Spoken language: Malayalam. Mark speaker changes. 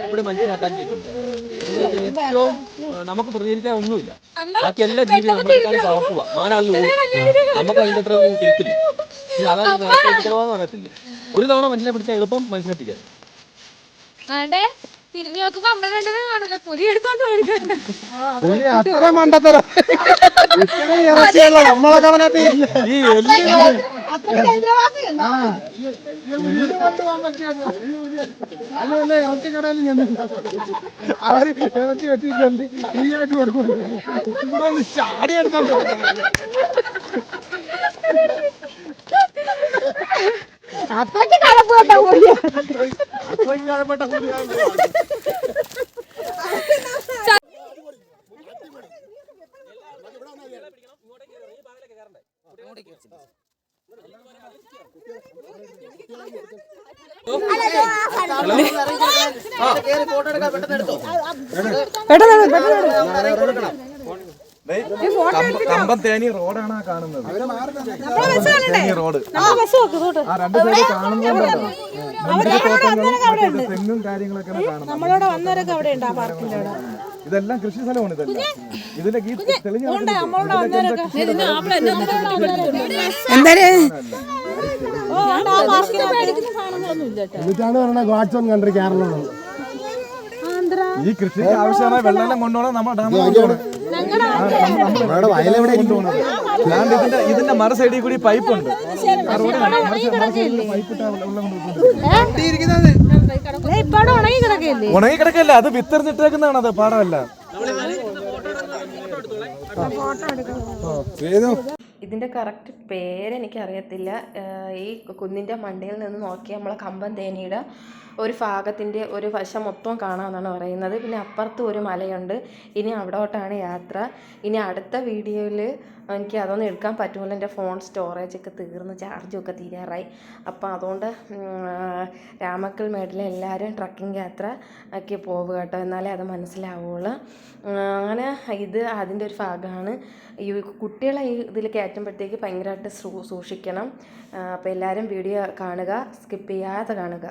Speaker 1: ഇവിടെ മനസ്സിലാക്കാൻ ഏറ്റവും നമുക്ക് പ്രതികരിക്കാൻ ഒന്നുമില്ല. ബാക്കി എല്ലാ ജീവിയും നമ്മളെക്കാളും പവർഫുള്ളാ. മാനാളിൽ നമുക്ക് അതിൻ്റെ അത്ര കേൾക്കില്ല. അതാണ് ഉത്തരവാദം അറിയത്തില്ല. ഒരു തവണ മനുഷ്യനെ പിടിച്ചാൽ എളുപ്പം മനുഷ്യനെ പിടിക്കാൻ.
Speaker 2: ഇറച്ചിക്കടയിൽ അവര് ഇറച്ചി വെച്ചിട്ടുണ്ട് ഫ്രീയായിട്ട് കൊടുക്കും. ചാടി എടുക്കാൻ അത്രയ്ക്ക് കലപ്പെട്ട
Speaker 3: കമ്പം തേനി റോഡാണ് കാണുന്നത്. തേനി റോഡ് രണ്ട് സൈഡ് കാണുന്നുണ്ടല്ലോ. തെങ്ങും കാര്യങ്ങളൊക്കെ കാണുന്നത്. ഇതെല്ലാം കൃഷി സ്ഥലമാണ്. ഇതെല്ലാം ഇതിന്റെ തെളിഞ്ഞ ഗോഡ്സ് ഓൺ കൺട്രി കേരളമാണ്. ഈ കൃഷിക്ക് ആവശ്യമായ വെള്ളം കൊണ്ടുപോകണം. നമ്മുടെ ഇതിന്റെ മറു സൈഡിൽ കൂടി പൈപ്പ് ഉണ്ട്. ഉണങ്ങി കിടക്കല്ല, അത് വിത്തെറിഞ്ഞിട്ടേക്കുന്നതാണ്. അത് പാടമല്ല.
Speaker 4: ഇതിൻ്റെ കറക്റ്റ് പേരെനിക്കറിയത്തില്ല. ഈ കുന്നിൻ്റെ മണ്ടയിൽ നിന്ന് നോക്കി നമ്മളെ കമ്പം തേനിയുടെ ഒരു ഭാഗത്തിൻ്റെ ഒരു വശം മൊത്തം കാണാമെന്നാണ് പറയുന്നത്. പിന്നെ അപ്പുറത്തും ഒരു മലയുണ്ട്. ഇനി അവിടോട്ടാണ് യാത്ര. ഇനി അടുത്ത വീഡിയോയിൽ എനിക്ക് അതൊന്നും എടുക്കാൻ പറ്റുമല്ലോ. എൻ്റെ ഫോൺ സ്റ്റോറേജൊക്കെ തീർന്ന് ചാർജും ഒക്കെ തീരാറായി. അപ്പോൾ അതുകൊണ്ട് രാമക്കൽ മേടിലെ എല്ലാവരും ട്രക്കിംഗ് യാത്ര ഒക്കെ പോവുക കേട്ടോ, എന്നാലേ അത് മനസ്സിലാവുള്ളൂ. അങ്ങനെ ഇത് അതിൻ്റെ ഒരു ഭാഗമാണ്. ഈ കുട്ടികളെ ഈ ഇതിൽ കയറ്റുമ്പോഴത്തേക്ക് ഭയങ്കരമായിട്ട് സൂക്ഷിക്കണം. അപ്പോൾ എല്ലാവരും വീഡിയോ കാണുക, സ്കിപ്പ് ചെയ്യാതെ കാണുക.